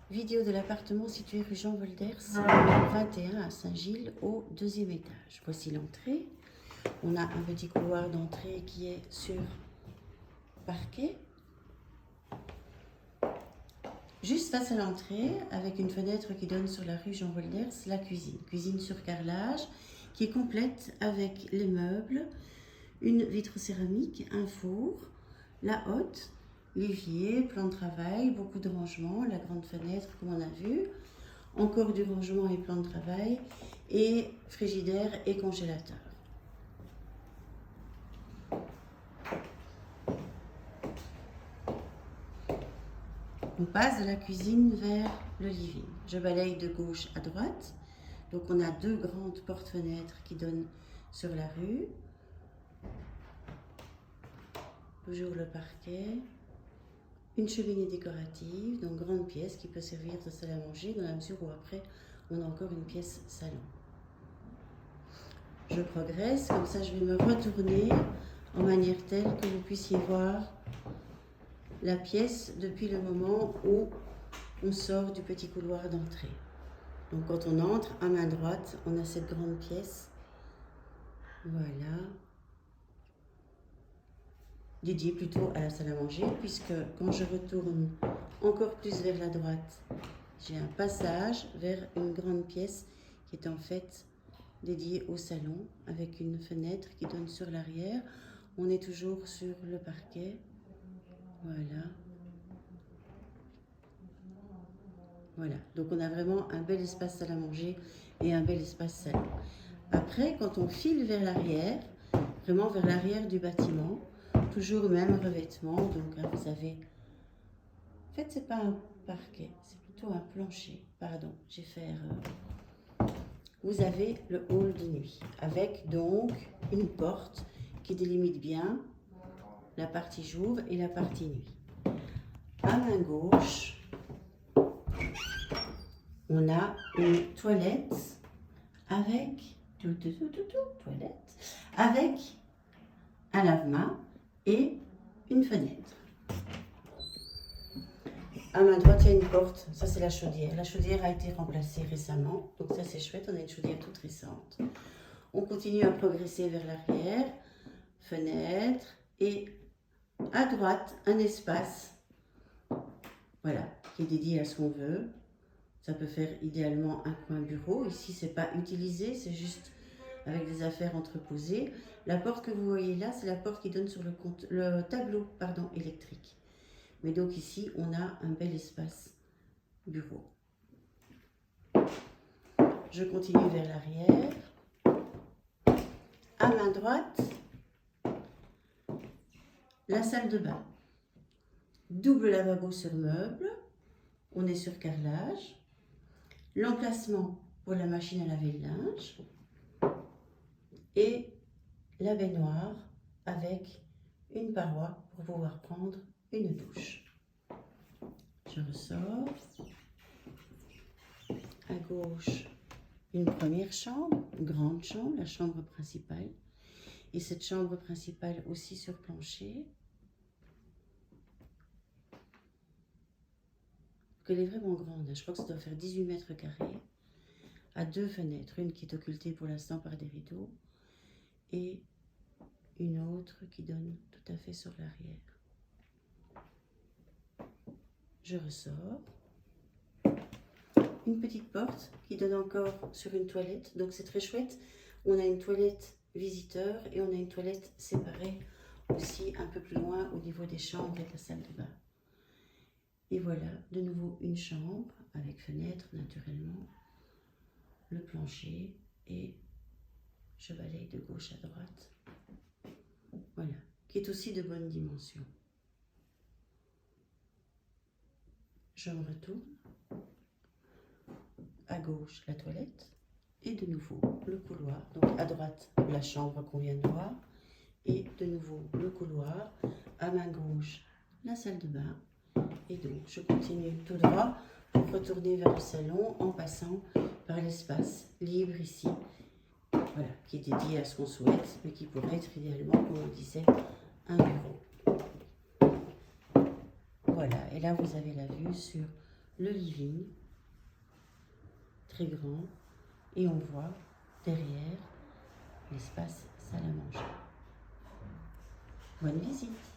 Vidéo de l'appartement situé rue Jean Wolders, numéro 21 à Saint-Gilles, au 2e étage. Voici l'entrée. On a un petit couloir d'entrée qui est sur parquet. Juste face à l'entrée, avec une fenêtre qui donne sur la rue Jean Wolders, la cuisine. Cuisine sur carrelage qui est complète avec les meubles, une vitre céramique, un four, la hotte, l'évier, plan de travail, beaucoup de rangements, la grande fenêtre comme on a vu, encore du rangement et plan de travail, et frigidaire et congélateur. On passe de la cuisine vers le living. Je balaye de gauche à droite. Donc on a deux grandes portes-fenêtres qui donnent sur la rue. Toujours le parquet. Une cheminée décorative, donc grande pièce qui peut servir de salle à manger dans la mesure où après on a encore une pièce salon. Je progresse, comme ça je vais me retourner en manière telle que vous puissiez voir la pièce depuis le moment où on sort du petit couloir d'entrée. Donc quand on entre, à main droite, on a cette grande pièce, voilà, dédiée plutôt à la salle à manger, puisque quand je retourne encore plus vers la droite, j'ai un passage vers une grande pièce qui est en fait dédiée au salon, avec une fenêtre qui donne sur l'arrière. On est toujours sur le parquet, voilà. Voilà, donc on a vraiment un bel espace salle à manger et un bel espace salon. Après, quand on file vers l'arrière, vraiment vers l'arrière du bâtiment, toujours le même revêtement, donc hein, vous avez... En fait, c'est pas un parquet, c'est plutôt un plancher. Pardon, j'ai fait erreur. Vous avez le hall de nuit, avec donc une porte qui délimite bien la partie jour et la partie nuit. À main gauche, on a une toilette avec toilette avec un lave-main et une fenêtre. À main droite, il y a une porte, ça c'est la chaudière. La chaudière a été remplacée récemment, donc ça c'est chouette, on a une chaudière toute récente. On continue à progresser vers l'arrière, fenêtre et à droite un espace, voilà, qui est dédié à ce qu'on veut. Ça peut faire idéalement un coin bureau. Ici, c'est pas utilisé, c'est juste avec des affaires entreposées. La porte que vous voyez là, c'est la porte qui donne sur le tableau électrique. Mais donc ici, on a un bel espace bureau. Je continue vers l'arrière. À main droite, la salle de bain. Double lavabo sur meuble. On est sur carrelage. L'emplacement pour la machine à laver le linge et la baignoire avec une paroi pour pouvoir prendre une douche. Je ressors. À gauche, une première chambre, une grande chambre, la chambre principale. Et cette chambre principale aussi sur plancher. Elle est vraiment grande, je crois que ça doit faire 18 mètres carrés, à deux fenêtres, une qui est occultée pour l'instant par des rideaux et une autre qui donne tout à fait sur l'arrière. Je ressors. Une petite porte qui donne encore sur une toilette, donc c'est très chouette. On a une toilette visiteur et on a une toilette séparée aussi un peu plus loin au niveau des chambres et de la salle de bain. Et voilà, de nouveau une chambre avec fenêtre naturellement, le plancher et je balaye de gauche à droite. Voilà, qui est aussi de bonne dimension. Je me retourne. À gauche, la toilette. Et de nouveau, le couloir. Donc à droite, la chambre qu'on vient de voir. Et de nouveau, le couloir. À main gauche, la salle de bain. Et donc, je continue tout droit pour retourner vers le salon en passant par l'espace libre ici. Voilà, qui est dédié à ce qu'on souhaite, mais qui pourrait être idéalement, comme on disait, un bureau. Voilà, et là vous avez la vue sur le living, très grand, et on voit derrière l'espace salle à manger. Bonne visite!